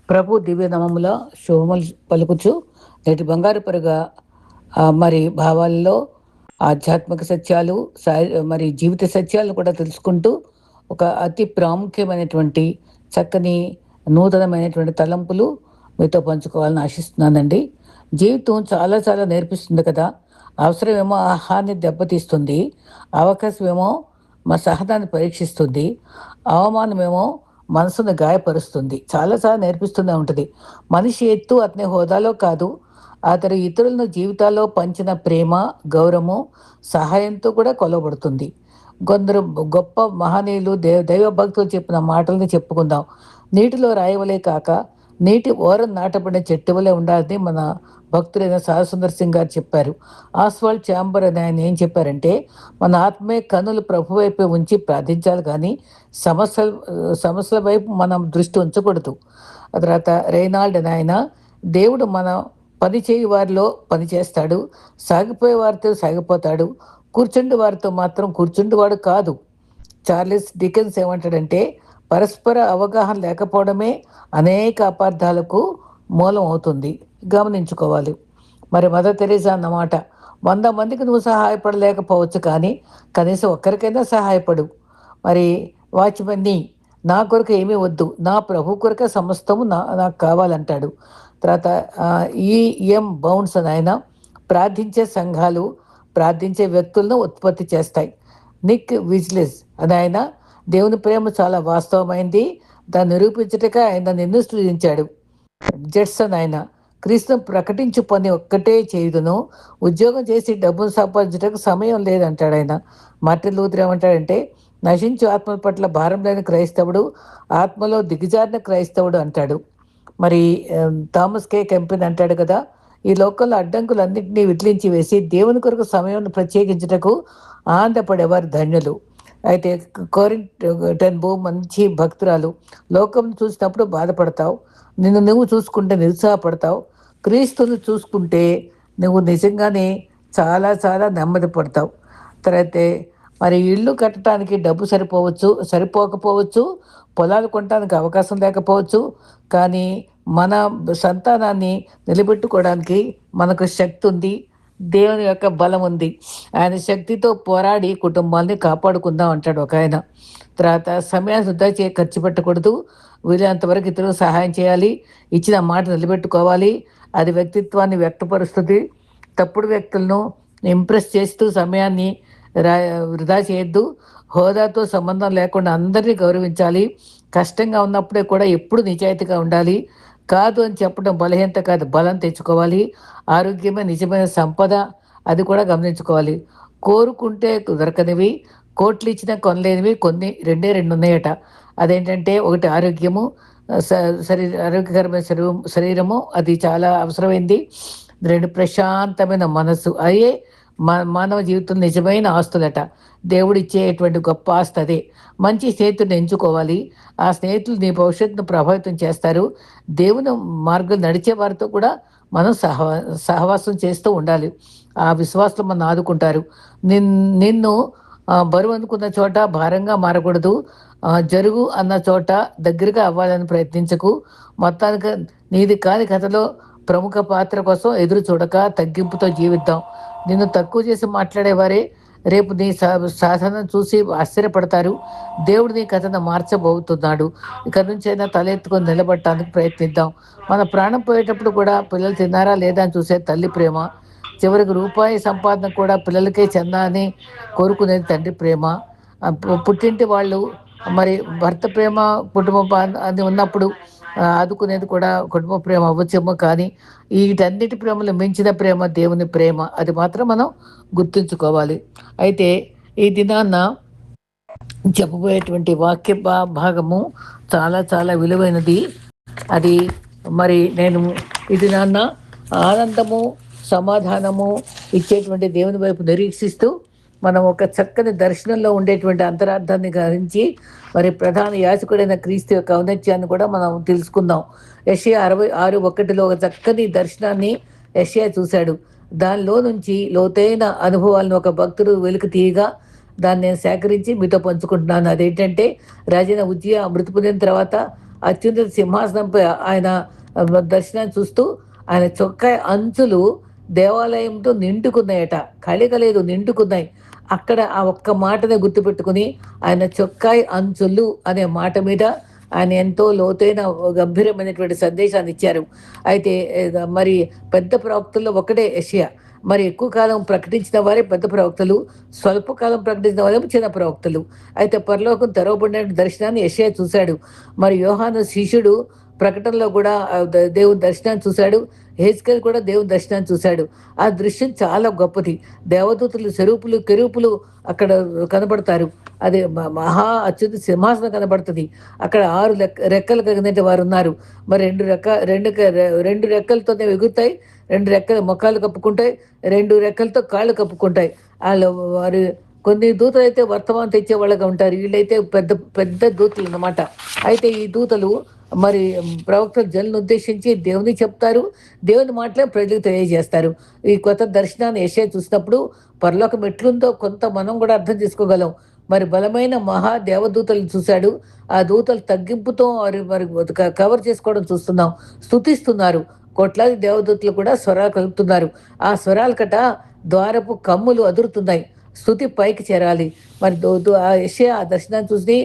ప్రభు దివ్యనామముల శుభములు పలుకుచు నేటి బంగారు పరుగా మరి భావాల్లో ఆధ్యాత్మిక సత్యాలు మరి జీవిత సత్యాలను కూడా తెలుసుకుంటూ ఒక అతి ప్రాముఖ్యమైనటువంటి చక్కని నూతనమైనటువంటి తలంపులు మీతో పంచుకోవాలని ఆశిస్తున్నానండి. జీవితం చాలా చాలా నేర్పిస్తుంది కదా. అవసరమేమో ఆహాన్ని దెబ్బతీస్తుంది, అవకాశమేమో మా సహనాన్ని పరీక్షిస్తుంది, అవమానమేమో మనసును గాయపరుస్తుంది. చాలా చాలా నేర్పిస్తూనే ఉంటుంది. మనిషి ఎత్తు అతని హోదాలో కాదు, అతని ఇతరులను జీవితాల్లో పంచిన ప్రేమ, గౌరవము, సహాయంతో కూడా కొలవబడుతుంది. కొందరు గొప్ప మహనీయులు దైవ భక్తులు చెప్పిన మాటల్ని చెప్పుకుందాం. నీటిలో రాయవలే కాక నీటి ఓరం నాటబడిన చెట్టు వలె ఉండాలని మన భక్తులైన సారసుందర్ సింగ్ గారు చెప్పారు. ఆస్వాల్డ్ ఛాంబర్ అని ఆయన ఏం చెప్పారంటే, మన ఆత్మే కన్నులు ప్రభు వైపు ఉంచి ప్రార్థించాలి కానీ సమస్యల సమస్యల వైపు మనం దృష్టి ఉంచకూడదు. ఆ తర్వాత రేనాల్డ్ అని ఆయన, దేవుడు మన పని చేయి వారిలో పని చేస్తాడు, సాగిపోయే వారితో సాగిపోతాడు, కూర్చుండి వారితో మాత్రం కూర్చుండివాడు కాదు. చార్లెస్ డికెన్స్ ఏమంటాడంటే, పరస్పర అవగాహన లేకపోవడమే అనేక అపార్థాలకు మూలం అవుతుంది. గమనించుకోవాలి. మరి మదర్ తెరీసా అన్నమాట, 100 మందికి నువ్వు సహాయపడలేకపోవచ్చు కానీ కనీసం ఒక్కరికైనా సహాయపడు. మరి వాచ్మెన్ని, నా కొరకు ఏమీ వద్దు, నా ప్రభు కొరకే సమస్తము నాకు కావాలంటాడు. తర్వాత ఈఎం బౌన్స్ అని ఆయన, ప్రార్థించే సంఘాలు ప్రార్థించే వ్యక్తులను ఉత్పత్తి చేస్తాయి. నిక్ విజ్లెస్ అని ఆయన, దేవుని ప్రేమ చాలా వాస్తవమైంది, దాన్ని నిరూపించటక ఆయన నిన్ను సృజించాడు. జెట్సన్ ఆయన, క్రీస్తును ప్రకటించు పని ఒక్కటే చేయుదును, ఉద్యోగం చేసి డబ్బును సంపాదించడానికి సమయం లేదంటాడు ఆయన. మార్టిన్ లూథర్ ఏమంటాడంటే, నశించు ఆత్మల పట్ల భారం లేని క్రైస్తవుడు ఆత్మలో దిగజారిన క్రైస్తవుడు అంటాడు. మరి థామస్ కే కెంపిన్ అంటాడు కదా, ఈ లోకంలో అడ్డంకులన్నింటినీ విదిలించి వేసి దేవుని కొరకు సమయం ప్రత్యేకించుటకు ఆనందపడేవారు ధన్యులు. అయితే కోరిన్ బో మంచి భక్తురాలు, లోకం చూసినప్పుడు బాధపడతావు, నిన్ను నువ్వు చూసుకుంటే నిరుత్సాహపడతావు, క్రీస్తును చూసుకుంటే నువ్వు నిజంగానే చాలా చాలా నెమ్మది పడతావు. తర్వాత మరి ఇల్లు కట్టడానికి డబ్బు సరిపోకపోవచ్చు, పొలాలు కొనడానికి అవకాశం లేకపోవచ్చు, కానీ మన సంతానాన్ని నిలబెట్టుకోవడానికి మనకు శక్తి ఉంది, దేవుని యొక్క బలం ఉంది. ఆయన శక్తితో పోరాడి కుటుంబాన్ని కాపాడుకుందాం అంటాడు ఒక ఆయన. తర్వాత సమయాన్ని వృధా ఖర్చు పెట్టకూడదు, వీలైనంత వరకు ఇతరులకు సహాయం చేయాలి, ఇచ్చిన మాట నిలబెట్టుకోవాలి, అది వ్యక్తిత్వాన్ని వ్యక్తపరుస్తుంది. తప్పుడు వ్యక్తులను ఇంప్రెస్ చేస్తూ సమయాన్ని వృధా చేయొద్దు. హోదాతో సంబంధం లేకుండా అందరినీ గౌరవించాలి. కష్టంగా ఉన్నప్పుడే కూడా ఎప్పుడు నిజాయితీగా ఉండాలి. కాదు అని చెప్పడం బలహీనత కాదు, బలం తెచ్చుకోవాలి. ఆరోగ్యమే నిజమైన సంపద, అది కూడా గమనించుకోవాలి. కోరుకుంటే దొరకనివి, కోట్లు ఇచ్చినా కొనలేనివి కొన్ని రెండు ఉన్నాయట. అదేంటంటే, ఒకటి ఆరోగ్యము, ఆరోగ్యకరమైన శరీరము, అది చాలా అవసరమైంది. 2 ప్రశాంతమైన మనసు, అయ్యే మానవ జీవితం నిజమైన ఆస్తులట. దేవుడు ఇచ్చేటువంటి గొప్ప ఆస్తి అదే. మంచి స్నేహితుడిని ఎంచుకోవాలి, ఆ స్నేహితులు నీ భవిష్యత్తును ప్రభావితం చేస్తారు. దేవుని మార్గం నడిచే వారితో కూడా మనం సహవాసం చేస్తూ ఉండాలి. ఆ విశ్వాసం మనం ఆదుకుంటారు. నిన్ను బరువు అనుకున్న చోట భారంగా మారకూడదు, జరుగు అన్న చోట దగ్గరగా అవ్వాలని ప్రయత్నించకు. మొత్తానికి నీది కాని కథలో ప్రముఖ పాత్ర కోసం ఎదురు చూడక తగ్గింపుతో జీవిద్దాం. నిన్ను తక్కువ చేసి మాట్లాడేవారే రేపు నీ సాధన చూసి ఆశ్చర్యపడతారు. దేవుడు నీ కథను మార్చబోతున్నాడు. ఇక్కడి నుంచి అయినా తలెత్తుకొని నిలబడటానికి ప్రయత్నిద్దాం. మన ప్రాణం పోయేటప్పుడు కూడా పిల్లలు తిన్నారా లేదా అని చూసే తల్లి ప్రేమ, చివరికి రూపాయి సంపాదన కూడా పిల్లలకే చెందాలని కోరుకునేది తండ్రి ప్రేమ. పుట్టింటి వాళ్ళు మరి భర్త ప్రేమ, కుటుంబ అది ఉన్నప్పుడు ఆదుకునేది కూడా కుటుంబ ప్రేమ అవ్వచ్చేమో, కానీ వీటన్నిటి ప్రేమలు మించిన ప్రేమ దేవుని ప్రేమ, అది మాత్రం మనం గుర్తుంచుకోవాలి. అయితే ఈ దినాన్న చెప్పబోయేటువంటి వాక్య భాగము చాలా చాలా విలువైనది. అది మరి నేను ఈ దినాన్న ఆనందము, సమాధానము ఇచ్చేటువంటి దేవుని వైపు నిరీక్షిస్తూ మనం ఒక చక్కని దర్శనంలో ఉండేటువంటి అంతరార్థాన్ని గ్రహించి మరి ప్రధాన యాజకుడైన క్రీస్తు యొక్క ఔన్నత్యాన్ని కూడా మనం తెలుసుకుందాం. యెషయా 66:1 ఒక చక్కని దర్శనాన్ని యెషయా చూశాడు. దానిలో నుంచి లోతైన అనుభవాలను ఒక భక్తుడు వెలికి తీయగా దాన్ని నేను సేకరించి మీతో పంచుకుంటున్నాను. అదేంటంటే, రాజైన ఉజ్జియా మృతి పొందిన తర్వాత అత్యున్నత సింహాసనంపై ఆయన దర్శనాన్ని చూస్తూ ఆయన చొక్కా అంచులు దేవాలయంతో నిండుకున్నాయట. కలిగలేదు, నిండుకున్నాయి. అక్కడ ఆ ఒక్క మాటనే గుర్తుపెట్టుకుని ఆయన చొక్కాయి అంచులు అనే మాట మీద ఆయన ఎంతో లోతైన గంభీరమైనటువంటి సందేశాన్ని ఇచ్చారు. అయితే మరి పెద్ద ప్రవక్తల్లో ఒకడే యెషయా. మరి ఎక్కువ కాలం ప్రకటించిన వారే పెద్ద ప్రవక్తలు, స్వల్ప కాలం ప్రకటించిన వారేమో చిన్న ప్రవక్తలు. అయితే పరలోకం తెరవబడిన దర్శనాన్ని యెషయా చూశాడు. మరి యోహాను శిష్యుడు ప్రకటనలో కూడా దేవుని దర్శనాన్ని చూశాడు. హెజ్కేల్ కూడా దేవుని దర్శనాన్ని చూశాడు. ఆ దృశ్యం చాలా గొప్పది. దేవదూతలు, సెరూపులు, కెరూపులు అక్కడ కనబడతారు. అది మహా అత్యుత సింహాసనం కనబడుతుంది. అక్కడ 6 రెక్కలు కలిగినట్టు వారు ఉన్నారు. మరి రెండు రెక్కలతోనే ఎగురుతాయి, 2 రెక్కల మొఖాలు కప్పుకుంటాయి, 2 రెక్కలతో కాళ్ళు కప్పుకుంటాయి. వాళ్ళు వారు కొన్ని దూతలైతే వర్తమానం తెచ్చే వాళ్ళగా ఉంటారు. వీళ్ళైతే పెద్ద పెద్ద దూతలు అన్నమాట. అయితే ఈ దూతలు మరి ప్రవక్తలు జనులను ఉద్దేశించి దేవుని చెప్తారు. దేవుని మాటలే ప్రజలకు తెలియజేస్తారు. ఈ కొత్త దర్శనాన్ని యెషయా చూసినప్పుడు పరలోకం ఎట్లుందో కొంత మనం కూడా అర్థం చేసుకోగలం. మరి బలమైన మహా దేవదూతలను చూశాడు. ఆ దూతలు తగ్గింపుతో మరి మరి కవర్ చేసుకోవడం చూస్తున్నాం. స్తుతిస్తున్నారు. కోట్లాది దేవదూతలు కూడా స్వరాలు కలుపుతున్నారు. ఆ స్వరాలకట ద్వారపు కమ్ములు అదురుతున్నాయి. స్తుతి పైకి చేరాలి. మరి ఆ యెషయా ఆ దర్శనాన్ని చూసి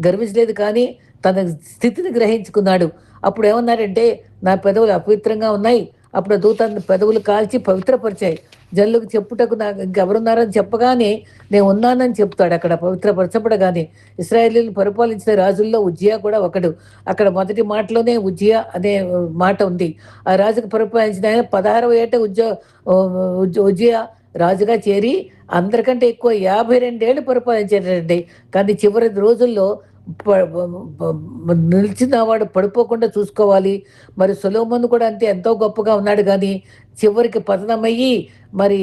గర్వించలేదు, కానీ తన స్థితిని గ్రహించుకున్నాడు. అప్పుడు ఏమన్నారంటే, నా పెదవులు అపవిత్రంగా ఉన్నాయి. అప్పుడు ఆ దూత పెదవులు కాల్చి పవిత్రపరిచాయి. జనులకు చెప్పుటకు నాకు ఇంకెవరున్నారని చెప్పగానే నేను ఉన్నానని చెప్తాడు. అక్కడ పవిత్రపరచబడగానే ఇశ్రాయేలీయులను పరిపాలించిన రాజుల్లో ఉజ్జియా కూడా ఒకడు. అక్కడ మొదటి మాటలోనే ఉజ్జియా అనే మాట ఉంది. ఆ రాజుకు పరిపాలించిన ఆయన 16వ ఏట ఉజ్జియా రాజుగా చేరి అందరికంటే ఎక్కువ 52 ఏళ్ళు పరిపాలించాడండి. కానీ చివరి రోజుల్లో నిలిచిన వాడు పడిపోకుండా చూసుకోవాలి. మరి సొలొమోను కూడా అంతే, ఎంతో గొప్పగా ఉన్నాడు, కానీ చివరికి పతనమయ్యి మరి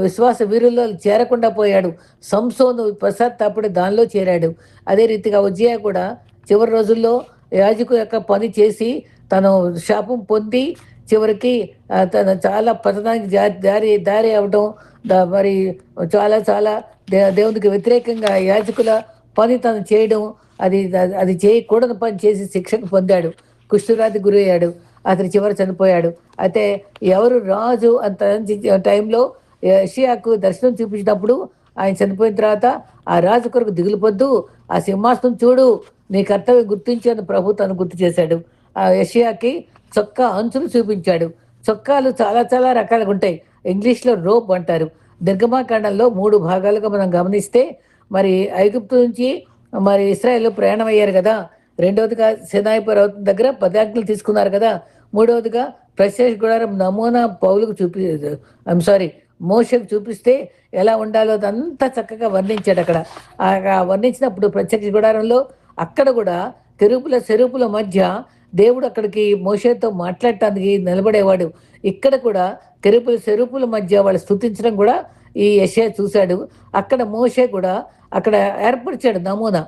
విశ్వాస వీరుల్లో చేరకుండా పోయాడు. సంసోను పశ్చాత్తాపడి దానిలో చేరాడు. అదే రీతిగా ఉజ్జియా కూడా చివరి రోజుల్లో యాజకు యొక్క పని చేసి తను శాపం పొంది చివరికి తను చాలా పతనానికి దారి దారి అవడం, మరి చాలా చాలా దేవునికి వ్యతిరేకంగా యాజకుల పని తను చేయడం, అది అది చేయకూడని పని చేసి శిక్షకు పొందాడు. కుష్ఠవ్యాధి గురయ్యాడు. అతను చివరి చనిపోయాడు. అయితే ఎవరు రాజు అంత టైంలో యెషయాకు దర్శనం చూపించినప్పుడు ఆయన చనిపోయిన తర్వాత ఆ రాజు కొరకు దిగులు పొద్దు, ఆ సింహాసనం చూడు, నీ కర్తవ్యం గుర్తించాను ప్రభు తను గుర్తు చేశాడు. ఆ యెషయాకి చొక్కా అంచులు చూపించాడు. చొక్కాలు చాలా చాలా రకాలుగా ఉంటాయి. ఇంగ్లీష్లో రోప్ అంటారు. నిర్గమాకాండంలో 3 భాగాలుగా మనం గమనిస్తే, మరి ఐగుప్తు నుంచి మరి ఇశ్రాయేలు ప్రయాణం అయ్యారు కదా. రెండవదిగా సినాయి పర్వతం దగ్గర 10 ఆజ్ఞలు తీసుకున్నారు కదా. మూడవదిగా ప్రత్యక్ష గుడారం నమూనా పౌలుకు మోషేకు చూపిస్తే ఎలా ఉండాలో అదంతా చక్కగా వర్ణించాడు అక్కడ. వర్ణించినప్పుడు ప్రత్యక్ష గుడారంలో అక్కడ కూడా కెరూబుల సెరూపుల మధ్య దేవుడు అక్కడికి మోషేతో మాట్లాడటానికి నిలబడేవాడు. ఇక్కడ కూడా కెరూబుల సెరూపుల మధ్య వాళ్ళు స్తుతించడం కూడా ఈ యెషయా చూశాడు. అక్కడ మోషే కూడా అక్కడ ఏర్పరిచాడు నమూనా.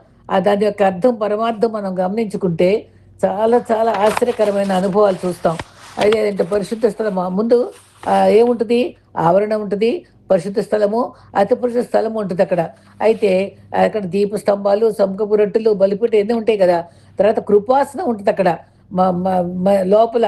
దాని యొక్క అర్థం పరమార్థం మనం గమనించుకుంటే చాలా చాలా ఆశ్చర్యకరమైన అనుభవాలు చూస్తాం. అదేంటే పరిశుద్ధ స్థలం ముందు ఏముంటుంది, ఆవరణ ఉంటుంది, పరిశుద్ధ స్థలము, అతి పరిశుద్ధ స్థలము ఉంటుంది అక్కడ. అయితే అక్కడ దీపస్తంభాలు, సముఖపు రొట్టెలు, బలిపీఠం ఎన్ని ఉంటాయి కదా. తర్వాత కృపాసనం ఉంటుంది అక్కడ లోపల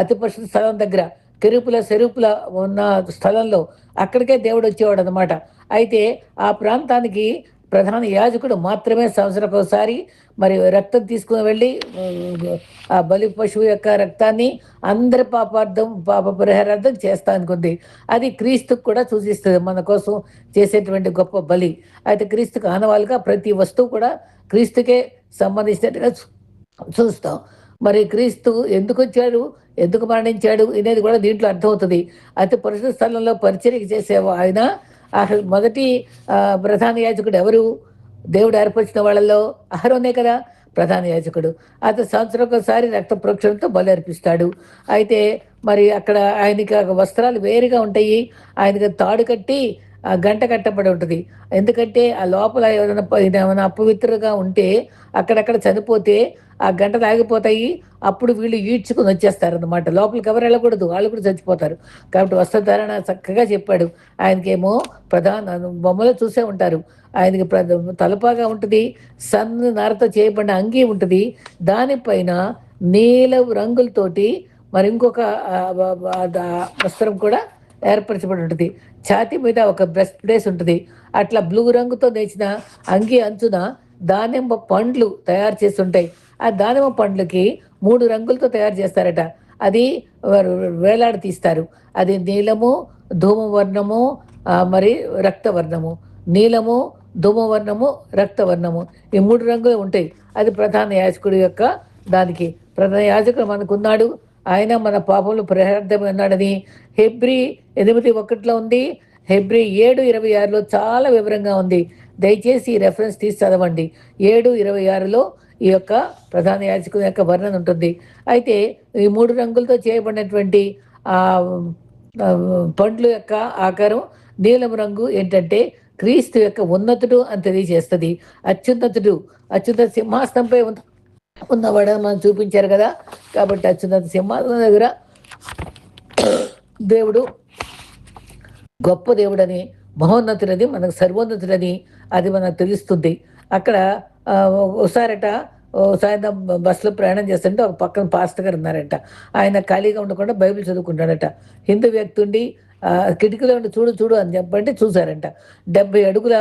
అతి పరిశుద్ధ స్థలం దగ్గర కెరూపుల సెరూపుల ఉన్న స్థలంలో అక్కడికే దేవుడు వచ్చేవాడు అనమాట. అయితే ఆ ప్రాంతానికి ప్రధాన యాజకుడు మాత్రమే సంవత్సరం ఒకసారి మరి రక్తం తీసుకుని వెళ్ళి ఆ బలి పశువు యొక్క రక్తాన్ని అందరి పాప పరిహారార్థం చేస్తా అనుకుంది. అది క్రీస్తుకు కూడా సూచిస్తుంది, మన కోసం చేసేటువంటి గొప్ప బలి. అయితే క్రీస్తుకు ఆనవాలుగా ప్రతి వస్తువు కూడా క్రీస్తుకే సంబంధించినట్టుగా చూస్తాం. మరి క్రీస్తు ఎందుకు వచ్చాడు, ఎందుకు మరణించాడు అనేది కూడా దీంట్లో అర్థమవుతుంది. అయితే పరిశుద్ధ స్థలంలో పరిచర్య చేసేవా ఆయన మొదటి ప్రధాన యాజకుడు ఎవరు? దేవుడు ఏర్పరిచిన వాళ్ళలో అహరోనే కదా ప్రధాన యాజకుడు. అతను సంవత్సరం ఒకసారి రక్త ప్రోక్షణతో బలి అర్పిస్తాడు. అయితే మరి అక్కడ ఆయనకి వస్త్రాలు వేరుగా ఉంటాయి. ఆయనకి తాడు కట్టి గంట కట్టబడి ఉంటుంది. ఎందుకంటే ఆ లోపల ఏమైనా అపవిత్రగా ఉంటే అక్కడక్కడ చనిపోతే ఆ గంటలు ఆగిపోతాయి. అప్పుడు వీళ్ళు ఈడ్చుకొని వచ్చేస్తారనమాట. లోపలికి ఎవరు వెళ్ళకూడదు. వాళ్ళు కూడా చచ్చిపోతారు. కాబట్టి వస్త్రధారణ చక్కగా చెప్పాడు. ఆయనకేమో బొమ్మలో చూసే ఉంటారు. ఆయనకి తలపాగా ఉంటుంది. సన్న నారతో చేయబడిన అంగీ ఉంటుంది. దానిపైన నీలపు రంగులతోటి మరి ఇంకొక వస్త్రం కూడా ఏర్పరచబడి ఉంటుంది. ఛాతీ మీద ఒక బ్రెస్ట్ ప్లేస్ ఉంటుంది. అట్లా బ్లూ రంగుతో నేసిన అంగీ అంచున దానిమ్మ పండ్లు తయారు చేసి ఉంటాయి. ఆ దానిమ్మ పండ్లకి 3 రంగులతో తయారు చేస్తారట. అది వేలాడి తీస్తారు. అది నీలము, ధూమవర్ణము, మరి రక్తవర్ణము. నీలము, ధూమవర్ణము, రక్తవర్ణము. ఈ 3 రంగులు ఉంటాయి. అది ప్రధాన యాజకుడి యొక్క దానికి ప్రధాన యాజకుడు మనకున్నాడు. ఆయన మన పాపములు పరిహార్థమై ఉన్నాడని హెబ్రీ 8:1 ఉంది. హెబ్రీ 7:26 చాలా వివరంగా ఉంది. దయచేసి ఈ రెఫరెన్స్ తీసి చదవండి. 7:26 ఈ యొక్క ప్రధాన యాజకుని యొక్క వర్ణన ఉంటుంది. అయితే ఈ 3 రంగులతో చేయబడినటువంటి ఆ పండ్ల యొక్క ఆకారం నీలం రంగు ఏంటంటే క్రీస్తు యొక్క ఉన్నతుడు అని తెలియజేస్తుంది. అత్యున్నతుడు, అత్యున్నత సింహాసనంపై ఉన్నవాడని మనం చూపించారు కదా. కాబట్టి అత్యున్నత సింహాసనం దగ్గర దేవుడు గొప్ప దేవుడని, మహోన్నతుడని, మనకు సర్వోన్నతుడని అది మనకు తెలుస్తుంది. అక్కడ ఒకసారట సాయంత్రం బస్సులో ప్రయాణం చేస్తుంటే ఒక పక్కన పాస్టర్ గారు ఉన్నారంట. ఆయన ఖాళీగా ఉండకుండా బైబిల్ చదువుకుంటాడట. హిందూ వ్యక్తి ఉండి కిటికీలో ఉండి చూడు చూడు అని చెప్పంటే చూసారంట. 70 అడుగుల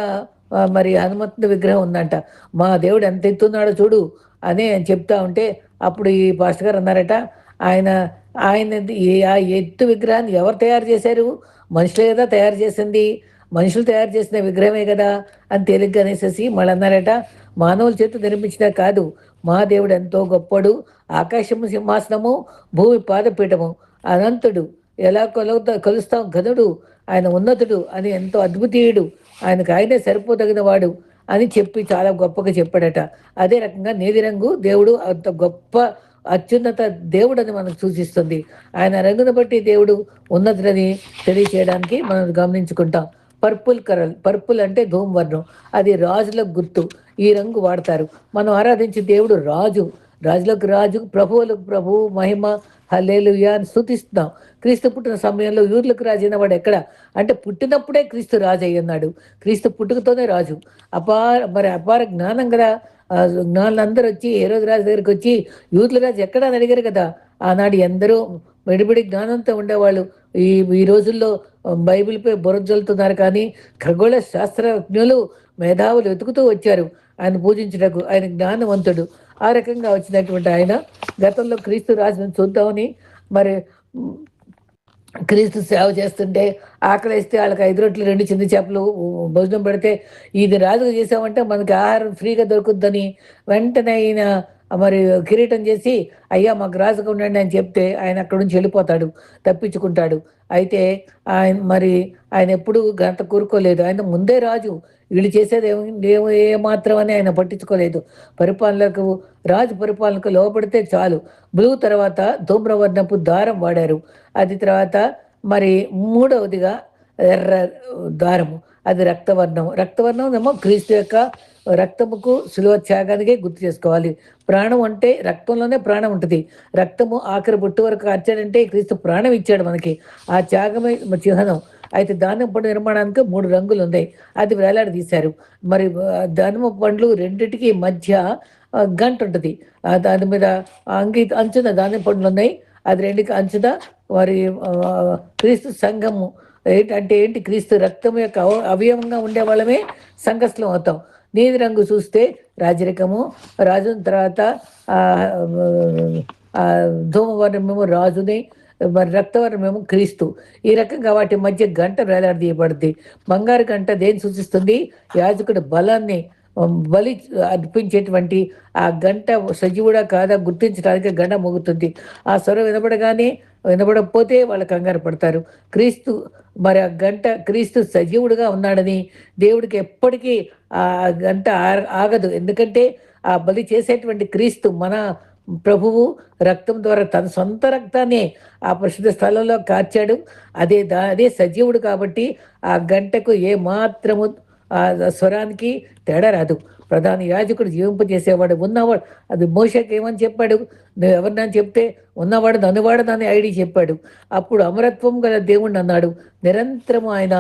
మరి హనుమంతుడి విగ్రహం ఉందంట. మా దేవుడు ఎంత ఎత్తున్నాడో చూడు అని ఆయన చెప్తా ఉంటే అప్పుడు ఈ పాస్టర్ గారు అన్నారట, ఆయన ఆయన ఆ ఎత్తు విగ్రహాన్ని ఎవరు తయారు చేశారు? మనుషులే కదా తయారు చేసింది. మనుషులు తయారు చేసిన విగ్రహమే కదా అని తేలిగ్గా అనేసేసి మళ్ళీ అన్నారట, మానవుల చేత నిర్మించిన కాదు, మా దేవుడు ఎంతో గొప్పడు, ఆకాశము సింహాసనము, భూమి పాదపీఠము, అనంతుడు, ఎలా కలుస్తాం ఘనుడు, ఆయన ఉన్నతుడు అని ఎంతో అద్భుతీయుడు, ఆయనకు ఆయనే సరిపోదగిన వాడు అని చెప్పి చాలా గొప్పగా చెప్పాడట. అదే రకంగా నీలిరంగు దేవుడు అంత గొప్ప అత్యున్నత దేవుడు అని మనకు సూచిస్తుంది. ఆయన రంగును బట్టి దేవుడు ఉన్నతుడని తెలియచేయడానికి మనం గమనించుకుంటాం. పర్పుల్ అంటే ధూమవర్ణం, అది రాజులకు గుర్తు. ఈ రంగు వాడతారు. మనం ఆరాధించే దేవుడు రాజు, రాజులకు రాజు, ప్రభువులకు ప్రభువు, మహిమ హల్లెలూయా అని స్తుతిస్తున్నాం. క్రీస్తు పుట్టిన సమయంలో యూదులకు రాజు అయిన వాడు ఎక్కడ అంటే పుట్టినప్పుడే క్రీస్తు రాజు అయ్యున్నాడు. క్రీస్తు పుట్టుకతోనే రాజు. అపార జ్ఞానం కదా. జ్ఞానులు అందరూ వచ్చి హేరోదు రాజు దగ్గరికి వచ్చి యూదుల రాజు ఎక్కడ అని అడిగారు కదా. ఆనాడు ఎందరో మెడిబడి జ్ఞానంతో ఉండేవాళ్ళు ఈ రోజుల్లో బైబిల్పై బురజల్లుతున్నారు. కానీ ఖగోళ శాస్త్రజ్ఞులు, మేధావులు వెతుకుతూ వచ్చారు ఆయన పూజించటకు. ఆయన జ్ఞానవంతుడు. ఆ రకంగా వచ్చినటువంటి ఆయన గతంలో క్రీస్తు రాజును చూద్దామని మరి క్రీస్తు సేవ చేస్తుంటే ఆకలిస్తే వాళ్ళకి 5 రొట్టెలు 2 చిన్న చేపలు భోజనం పెడితే ఇది రాజుగా చేసామంటే మనకి ఆహారం ఫ్రీగా దొరుకుద్దని వెంటనే ఆయన మరి కిరీటం చేసి అయ్యా మాకు రాజుగా ఉండండి అని చెప్తే ఆయన అక్కడి నుంచి వెళ్ళిపోతాడు, తప్పించుకుంటాడు. అయితే ఆయన ఎప్పుడు గంట కూరుకోలేదు. ఆయన ముందే రాజు. వీళ్ళు చేసేది ఏమాత్రం అని ఆయన పట్టించుకోలేదు. రాజు పరిపాలనకు లోపడితే చాలు. బ్లూ తర్వాత ధూమ్రవర్ణపు దారం వాడారు. అది తర్వాత మరి 3వదిగా ఎర్ర దారము, అది రక్తవర్ణం. రక్తవర్ణం ఏమో క్రీస్తు యొక్క రక్తముకు శిలువ త్యాగానికే గుర్తు చేసుకోవాలి. ప్రాణం అంటే రక్తంలోనే ప్రాణం ఉంటుంది. రక్తము ఆఖరి బొట్టు వరకు కార్చాడంటే క్రీస్తు ప్రాణం ఇచ్చాడు మనకి. ఆ త్యాగమే చిహ్నం. అయితే దానిమ్మ పండు నిర్మాణానికి 3 రంగులు ఉన్నాయి. అది వేలాడి తీశారు. మరి దానిమ్మ పండ్లు రెండిటికి మధ్య గంట ఉంటుంది. దాని మీద అంచున దానిమ్మ పండ్లు ఉన్నాయి. అది రెండుకి అంచున మరి క్రీస్తు సంఘము ఏంటి క్రీస్తు రక్తం యొక్క అవయవంగా ఉండే వాళ్ళమే సంఘస్థలం అవుతాం. నీలి రంగు చూస్తే రాజరికము, రాజు తర్వాత ధూమవర్ణమేమో రాజుని, మరి రక్తవర్ణమేమో క్రీస్తు. ఈ రకంగా వాటి మధ్య గంట వేలాడదీయబడుద్ది. బంగారు గంట దేని సూచిస్తుంది? యాజకుడి బలాన్ని బలి అర్పించేటువంటి ఆ గంట సజీవుడా కాదా గుర్తించడానికి గంట మోగుతుంది. ఆ స్వరం వినబడకపోతే వాళ్ళు కంగారు పడతారు. క్రీస్తు మరి ఆ గంట క్రీస్తు సజీవుడుగా ఉన్నాడని దేవుడికి ఎప్పటికీ ఆ గంట ఆగదు. ఎందుకంటే ఆ బలి చేసేటువంటి క్రీస్తు మన ప్రభువు రక్తం ద్వారా తన సొంత రక్తాన్ని ఆ పరిశుద్ధ స్థలంలో కార్చాడు. అదే సజీవుడు కాబట్టి ఆ గంటకు ఏ మాత్రము ఆ స్వరానికి తేడా రాదు. ప్రధాన యాజకుడు జీవింపజేసేవాడు, ఉన్నవాడు. అది మోషేకి ఏమని చెప్పాడు? నువ్వు ఎవరినని చెప్తే ఉన్నవాడు నన్నువాడనని ఐడి చెప్పాడు. అప్పుడు అమరత్వం గల దేవుణ్ణి అన్నాడు. నిరంతరం ఆయన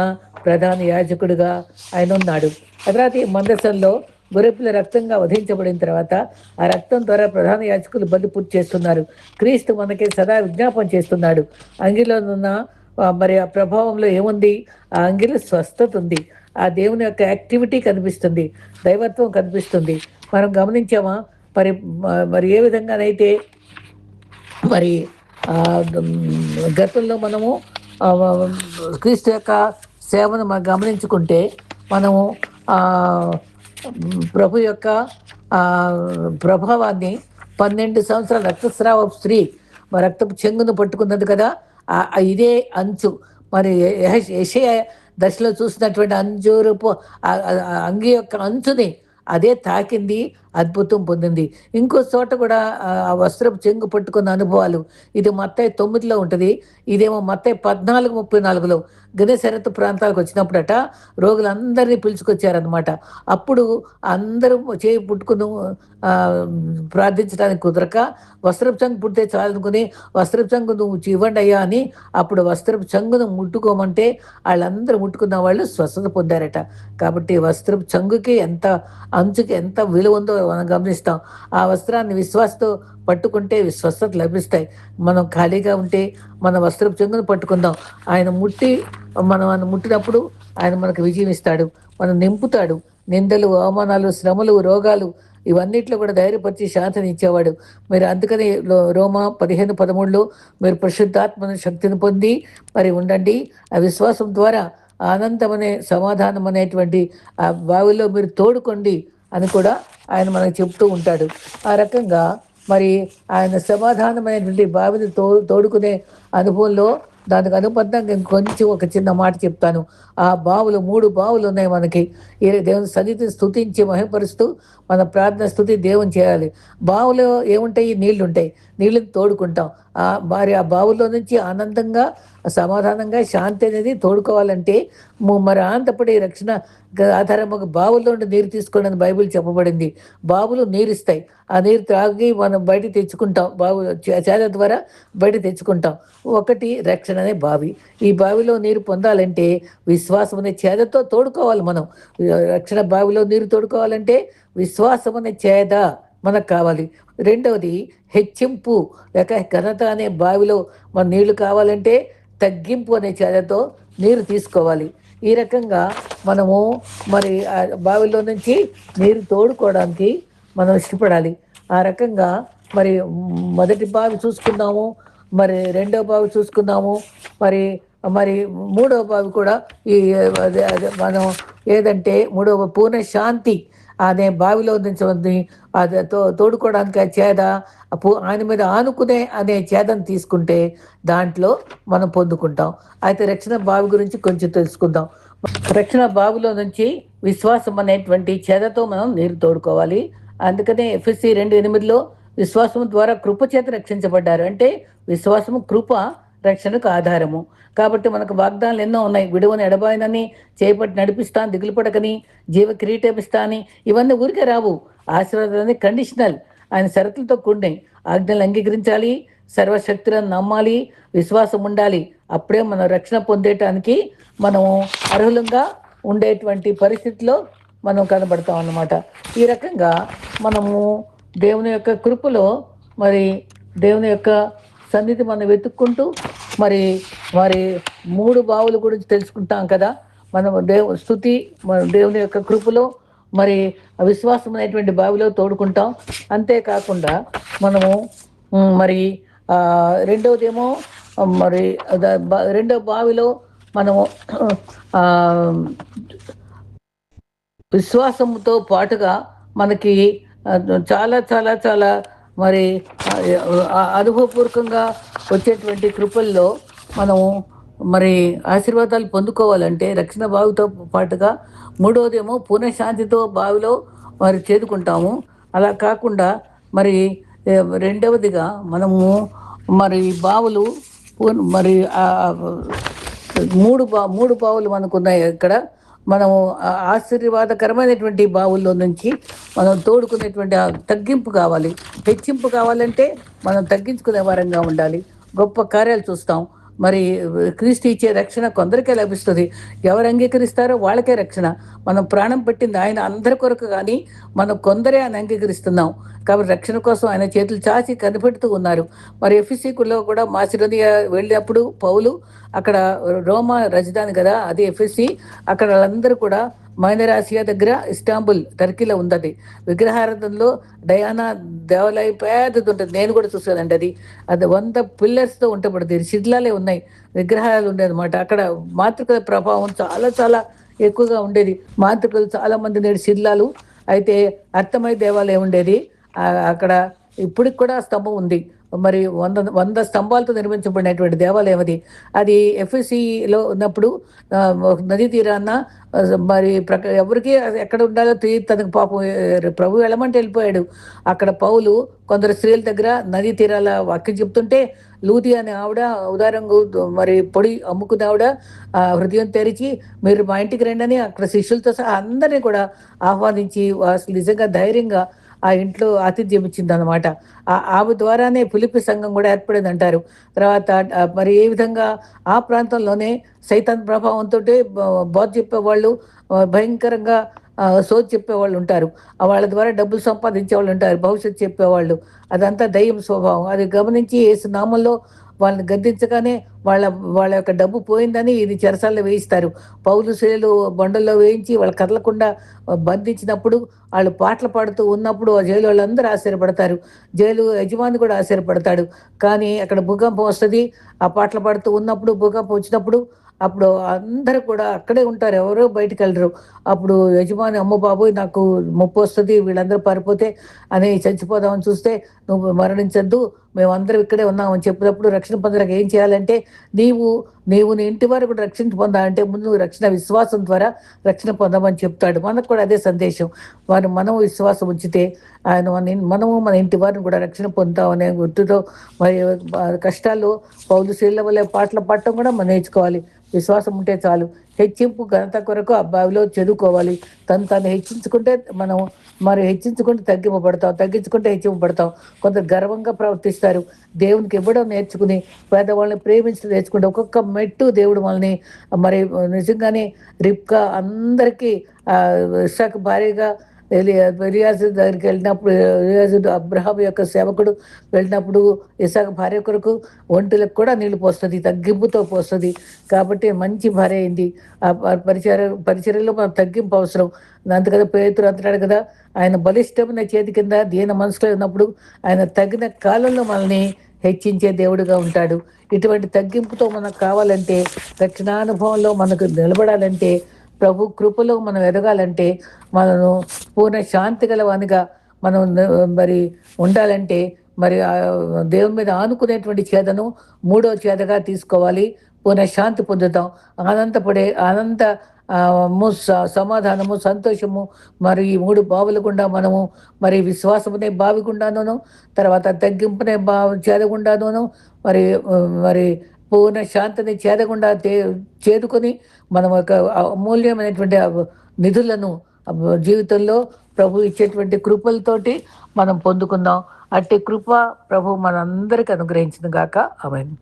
ప్రధాన యాజకుడిగా ఆయన ఉన్నాడు. ఆ తర్వాత ఈ మందసంలో గొర్రెపిల్ల రక్తంగా వధించబడిన తర్వాత ఆ రక్తం ద్వారా ప్రధాన యాజకులు బలి పూర్తి చేస్తున్నారు. క్రీస్తు మనకి సదా విజ్ఞాపం చేస్తున్నాడు. అంగిలో ఉన్న మరి ఆ ప్రభావంలో ఏముంది? ఆ అంగిలో స్వస్థత ఉంది, ఆ దేవుని యొక్క యాక్టివిటీ కనిపిస్తుంది, దైవత్వం కనిపిస్తుంది. మనం గమనించామా? మరి మరి ఏ విధంగానైతే మరి గతంలో మనము క్రీస్తు యొక్క సేవను మనం గమనించుకుంటే మనము ప్రభు యొక్క ప్రభావాన్ని 12 సంవత్సరాల రక్తస్రావ స్త్రీ రక్తపు చెంగును పట్టుకున్నది కదా, ఇదే అంచు. మరి యెషయా దశలో చూసినటువంటి అంజూరపు అంగి యొక్క అంచుని అదే తాకింది, అద్భుతం పొందింది. ఇంకో చోట కూడా ఆ వస్త్రపు చెంగు పట్టుకున్న అనుభవాలు, ఇది మత్తయి 9లో ఉంటుంది, ఇదేమో మత్తయి 14:34లో గెనెసరెతు ప్రాంతాలకు వచ్చినప్పుడట రోగులందరినీ పిలుచుకొచ్చారనమాట. అప్పుడు అందరూ చేయి పుట్టుకుని ప్రార్థించడానికి కుదరక వస్త్రపు చంగు పుడితే చాలనుకుని వస్త్రపు చంగు నువ్వు ఇవ్వండి అయ్యా అని అప్పుడు వస్త్రపు చంగును ముట్టుకోమంటే వాళ్ళందరూ ముట్టుకున్న వాళ్ళు స్వస్థత పొందారట. కాబట్టి వస్త్రపు చంగుకి ఎంత, అంచుకి ఎంత విలువ ఉందో మనం గమనిస్తాం. ఆ వస్త్రాన్ని విశ్వాసతో పట్టుకుంటే స్వస్థత లభిస్తాయి. మనం ఖాళీగా ఉంటే మన వస్త్రపు చెంగును పట్టుకుందాం. ఆయన మనం ముట్టినప్పుడు ఆయన మనకు విజయం ఇస్తాడు, మనం నింపుతాడు. నిందలు, అవమానాలు, శ్రమలు, రోగాలు ఇవన్నిట్లో కూడా ధైర్యపరిచి శాంతిని ఇచ్చేవాడు. మీరు అందుకని రోమా 15:13లో మీరు పరిశుద్ధాత్మను శక్తిని పొంది మరి ఉండండి, ఆ విశ్వాసం ద్వారా ఆనందమనే సమాధానం అనేటువంటి ఆ బావిలో మీరు తోడుకోండి అని కూడా ఆయన మనకు చెప్తూ ఉంటాడు. ఆ రకంగా మరి ఆయన సమాధానమైనటువంటి బావిని తోడుకునే అనుభవంలో దానికి అనుబద్ధంగా ఇంకొంచెం ఒక చిన్న మాట చెప్తాను. ఆ బావులు 3 బావులు ఉన్నాయి మనకి. దేవుని సన్నిధిని స్తుతించి మహిమపరుస్తూ మన ప్రార్థన స్థుతి దేవుని చేయాలి. బావులో ఏముంటాయి? నీళ్లు ఉంటాయి, నీళ్ళని తోడుకుంటాం. మరి ఆ బావుల్లో నుంచి ఆనందంగా, సమాధానంగా, శాంతి అనేది తోడుకోవాలంటే మరి ఆనందపడి రక్షణ ఆధారం ఒక బావుల్లో నుండి నీరు తీసుకోండి అని బైబిల్ చెప్పబడింది. బావులు నీరుస్తాయి, ఆ నీరు త్రాగి మనం బయట తెచ్చుకుంటాం, బావు చేద ద్వారా బయట తెచ్చుకుంటాం. ఒకటి రక్షణ అనే బావి. ఈ బావిలో నీరు పొందాలంటే విశ్వాసం అనే చేదతో తోడుకోవాలి మనం. రక్షణ బావిలో నీరు తోడుకోవాలంటే విశ్వాసం అనే చేద మనకు కావాలి. రెండవది హెచ్చింపు లేక ఘనత అనే బావిలో మన నీళ్లు కావాలంటే తగ్గింపు అనే చేదతో నీరు తీసుకోవాలి. ఈ రకంగా మనము మరి ఆ బావిలో నుంచి నీరు తోడుకోవడానికి మనం ఇష్టపడాలి. ఆ రకంగా మరి మొదటి బావి చూసుకున్నాము, మరి రెండవ బావి చూసుకున్నాము, మరి మరి మూడవ బావి కూడా ఈ మనం ఏదంటే మూడవ పూర్ణ శాంతి అనే బావిలో నుంచి అది తోడుకోవడానికి ఆ చేద ఆయన మీద ఆనుకునే అనే చేదను తీసుకుంటే దాంట్లో మనం పొందుకుంటాం. అయితే రక్షణ బావి గురించి కొంచెం తెలుసుకుందాం. రక్షణ బావిలో నుంచి విశ్వాసం అనేటువంటి చేదతో మనం నీరు తోడుకోవాలి. అందుకనే ఎఫెసీ 2:8లో విశ్వాసం ద్వారా కృప చేత రక్షించబడ్డారు. అంటే విశ్వాసము కృప రక్షణకు ఆధారము. కాబట్టి మనకు వాగ్దానాలు ఎన్నో ఉన్నాయి. విడువని ఎడబాయనని, చేపట్టి నడిపిస్తాను, దిగులు పడకని, జీవ కిరీటం ఇస్తాని. ఇవన్నీ ఊరికే రావు. ఆశీర్వాదాలని కండిషనల్, ఆయన షరతులతో కూడినాయి. ఆజ్ఞలు అంగీకరించాలి, సర్వశక్తులను నమ్మాలి, విశ్వాసం ఉండాలి. అప్పుడే మనం రక్షణ పొందేటానికి మనము అర్హులంగా ఉండేటువంటి పరిస్థితిలో మనం కనబడతాం అన్నమాట. ఈ రకంగా మనము దేవుని యొక్క కృపలో మరి దేవుని యొక్క సన్నిధి మనం వెతుక్కుంటూ మరి మరి 3 బావుల గురించి తెలుసుకుంటాం కదా. మనం స్తుతి దేవుని యొక్క కృపలో మరి విశ్వాసం అనేటువంటి బావిలో తోడుకుంటాం. అంతేకాకుండా మనము మరి రెండవదేమో మరి రెండవ బావిలో మనము విశ్వాసంతో పాటుగా మనకి చాలా చాలా చాలా మరి అనుభవపూర్వకంగా వచ్చేటువంటి కృపల్లో మనము మరి ఆశీర్వాదాలు పొందుకోవాలంటే రక్షణ బావితో పాటుగా మూడవదేమో పునఃశాంతితో బావిలో మరి చేదుకుంటాము. అలా కాకుండా మరి రెండవదిగా మనము మరి బావులు మరి మూడు బావులు మనకున్నాయి ఇక్కడ. మనము ఆశీర్వాదకరమైనటువంటి బావుల్లో నుంచి మనం తోడుకునేటువంటి తగ్గింపు కావాలి. హెచ్చింపు కావాలంటే మనం తగ్గించుకునే వారంగా ఉండాలి. గొప్ప కార్యాలు చూస్తాం. మరి క్రీస్తు ఇచ్చే రక్షణ కొందరికే లభిస్తుంది. ఎవరు అంగీకరిస్తారో వాళ్ళకే రక్షణ. మనం ప్రాణం పెట్టింది ఆయన అందరి కొరకు, కానీ మనం కొందరే ఆయన అంగీకరిస్తున్నాం. కాబట్టి రక్షణ కోసం ఆయన చేతులు చాచి కనిపెడుతూ ఉన్నారు. మరి ఎఫ్ఎస్సిలో కూడా మాసిడోనియా వెళ్ళినప్పుడు పౌలు అక్కడ రోమా రాజధాని కదా అది ఎఫ్ఎస్సి, అక్కడ వాళ్ళందరూ కూడా మైనర్ ఆసియా దగ్గర ఇస్తాంబుల్ టర్కీలో ఉంది. విగ్రహారాధనలో డయానా దేవాలయం పెద్దది ఉంటుంది. నేను కూడా చూసానండి. అది అది 100 పిల్లర్స్తో ఉంటబడింది. శిథిలాలే ఉన్నాయి, విగ్రహాలు ఉండేది అనమాట. అక్కడ మాతృకల ప్రభావం చాలా చాలా ఎక్కువగా ఉండేది. మాతృకలు చాలా మంది నేడు శిథిలాలు. అయితే అర్థమయ్యే దేవాలయం ఉండేది అక్కడ. ఇప్పటికి కూడా స్తంభం ఉంది. మరి 100 స్తంభాలతో నిర్మించబడినటువంటి దేవాలయం అది. అది ఎఫ్ఎస్సిలో ఉన్నప్పుడు నదీ తీరాన మరి ఎవరికి ఎక్కడ ఉండాలో తనకు పాపం ప్రభు వెళ్ళమంటే వెళ్ళిపోయాడు. అక్కడ పౌలు కొందరు స్త్రీల దగ్గర నదీ తీరాల వాక్యం చెప్తుంటే లూది అనే ఆవిడ ఉదారంగా మరి పొడి అమ్ముకునే ఆవిడ హృదయం తెరిచి మీరు మా ఇంటికి రండి అని అక్కడ శిష్యులతో సహా అందరినీ కూడా ఆహ్వానించి అసలు నిజంగా ధైర్యంగా ఆ ఇంట్లో ఆతిథ్యం ఇచ్చింది అనమాట. ఆమె ద్వారానే ఫిలిప్పి సంఘం కూడా ఏర్పడింది అంటారు. తర్వాత మరి ఏ విధంగా ఆ ప్రాంతంలోనే సైతాన్ ప్రభావంతో బోధ చెప్పేవాళ్ళు, భయంకరంగా సోది చెప్పేవాళ్ళు ఉంటారు. వాళ్ళ ద్వారా డబ్బులు సంపాదించే వాళ్ళు ఉంటారు, భవిష్యత్తు చెప్పేవాళ్ళు. అదంతా దయ్యం స్వభావం. అది గమనించి యేసు నామంలో వాళ్ళని గద్దించగానే వాళ్ళ వాళ్ళ యొక్క డబ్బు పోయిందని ఇది చెరసాల్లో వేయిస్తారు. పౌలు శీలలు బండల్లో వేయించి వాళ్ళు కదలకుండా బంధించినప్పుడు వాళ్ళు పాటలు పాడుతూ ఉన్నప్పుడు ఆ జైలు వాళ్ళందరూ ఆశ్చర్యపడతారు. జైలు యజమాని కూడా ఆశ్చర్యపడతాడు. కానీ అక్కడ భూకంపం వస్తుంది. ఆ పాటలు పాడుతూ ఉన్నప్పుడు భూకంపం వచ్చినప్పుడు అప్పుడు అందరూ కూడా అక్కడే ఉంటారు, ఎవరో బయటికి వెళ్ళరు. అప్పుడు యజమాని అమ్మ బాబోయ్ నాకు ముప్పు వస్తుంది, వీళ్ళందరూ పారిపోతే అని చచ్చిపోదామని చూస్తే నువ్వు మరణించద్దు, మేమందరం ఇక్కడే ఉన్నామని చెప్పినప్పుడు రక్షణ పొందడానికి ఏం చేయాలంటే నీవు నీవు నీ ఇంటి వారు కూడా రక్షణ పొందాలంటే ముందు రక్షణ విశ్వాసం ద్వారా రక్షణ పొందమని చెప్తాడు. మనకు కూడా అదే సందేశం. మనం విశ్వాసం ఉంచితే ఆయన మనము మన ఇంటి వారిని కూడా రక్షణ పొందుతామనే గుర్తుతో మరి కష్టాల్లో పౌలు శీల వల్ల పాటలు పాడటం కూడా మనం నేర్చుకోవాలి. విశ్వాసం ఉంటే చాలు. హెచ్చింపు ఘనత కొరకు ఆ బావిలో చదువుకోవాలి. తను హెచ్చించుకుంటే మనం మరి హెచ్చించుకుంటే తగ్గింపబడతాం, తగ్గించుకుంటే హెచ్చింపబడతాం. కొందరు గర్వంగా ప్రవర్తిస్తారు. దేవునికి ఇవ్వడం నేర్చుకుని పేదవాళ్ళని ప్రేమించడం నేర్చుకుంటే ఒక్కొక్క మెట్టు దేవుడు మనల్ని మరి నిజంగానే రిప్కా అందరికీ ఇస్సాకు భార్యగా ఎలియాజు దగ్గరికి వెళ్ళినప్పుడు, ఎలియాజు అబ్రహాం యొక్క సేవకుడు వెళ్ళినప్పుడు ఇస్సాకు భార్య కొరకు ఒంటిలకు కూడా నీళ్లు పోస్తుంది, తగ్గింపుతో పోస్తుంది. కాబట్టి మంచి భార్య అయింది. ఆ పరిచర్యలో మనం తగ్గింపు అవసరం. అందుకదా పేతురు అంటున్నాడు కదా, ఆయన బలిష్టమైన చేతి కింద దీన మనసులో ఉన్నప్పుడు ఆయన తగిన కాలంలో మనల్ని హెచ్చించే దేవుడిగా ఉంటాడు. ఇటువంటి తగ్గింపుతో మనకు కావాలంటే, రక్షణానుభవంలో మనకు నిలబడాలంటే, ప్రభు కృపలో మనం ఎదగాలంటే, మనను పూర్ణ శాంతి గలవానిగా మనం మరి ఉండాలంటే మరి దేవుని మీద ఆనుకునేటువంటి చేదను మూడో చేదగా తీసుకోవాలి. పూర్ణ శాంతి పొందుతాం. ఆనంద సమాధానము, సంతోషము మరి ఈ 3 బావుల గుండా మనము మరి విశ్వాసమునే బావి గుండాను, తర్వాత తగ్గింపునే చేదగుండాను, మరి మరి పూర్ణ శాంతిని చేదగుండా చేదుకొని మనం ఒక అమూల్యమైనటువంటి నిధులను జీవితంలో ప్రభు ఇచ్చేటువంటి కృపలతోటి మనం పొందుకుందాం. అట్టి కృప ప్రభు మనందరికి అనుగ్రహించిన గాక. ఆమేన్.